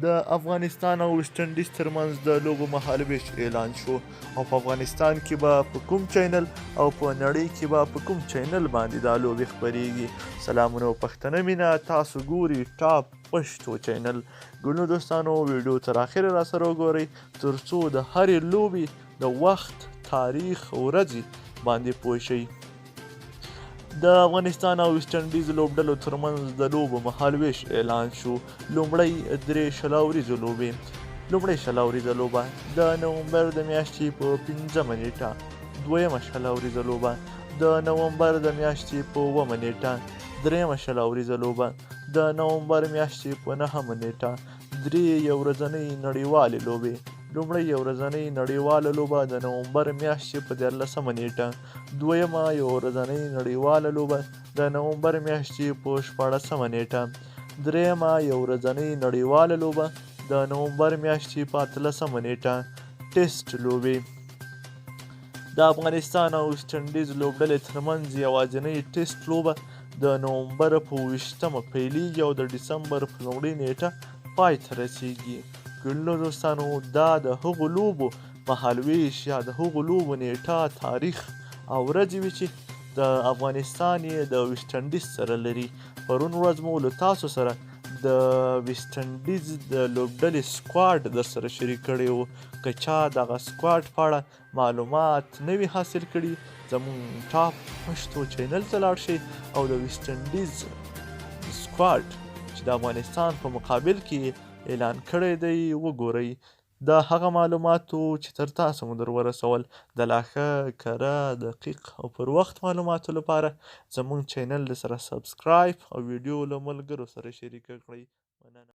د افغانستان او ویسټ انډیز ترمنځ د لوبو مهالویش اعلان شو او په افغانستان کې به په کوم چینل او په نړۍ کې به په کوم چینل باندې دا لوبې خپریږي. سلامونه او پښتنه مینه، تاسو ګوري ټاپ پښتو چینل. ګلنو دوستانو، ویډیو تر اخره را سره وګورئ ترڅو د هرې لوبې د وخت، تاریخ او ورځې باندې پوه شئ. د افغانستان او ویسټ انډیز لوبډلو ترمنځ د لوبو مهالویش اعلان شو. لومړی درې شلوریزو لوبې. لومړۍ شلوریزه لوبه د نومبر د میاشتې په 5مه نیټه. دویمه شلوریزه لوبه د نومبر د میاشتې په 9مه نیټه. دریمه شلوریزه لوبه د نومبر میاشتې په 9مه نیټه. درې یو ورځنۍ نړیوالې لوبې. لومړی یو ورځنۍ نړیواله لوبه د نومبر میاشتې په 14مه نیټه. دویمه یو ورځنۍ نړیواله لوبه د نومبر میاشتې په 14مه نیټه. دریمه یو ورځنۍ نړیواله لوبه د نومبر میاشتې په 18مه نیټه. ټیسټ لوبې. د افغانستان او ویسټ انډیز لوبډلې ترمنځ یوازینۍ ټیسټ لوبه د نومبر په 20مه پیلیږي او د ډسمبر په لومړۍ نیټه پای ته رسیږي. ګلنو دوستانو، دا د هغو لوبو مهالویش یا د هغو لوبو نیټه، تاریخ او ورځې وي چې د افغانستان یې د ویسټ انډیز سره لري. پرون ورځ مو له تاسو سره د ویسټ انډیز د لوبډلې سکواډ در سره شریک کړی و. که چا دغه سکواډ په اړه معلومات نه وي حاصل کړي، زموږ ټاپ پښتو چینل ته لاړ شئ او د ویسټ انډیز سکواډ چې د افغانستان په مقابل کې اعلان کړی دی وګورئ. دا هغه معلوماتو چې تر تاسو مو در ورسول. د لا ښه، کره، دقیق او پر وخت معلوماتو لپاره زموږ چینل سره سبسکرایب او ویډیو له ملګرو سره شریکه کړئ. مننه.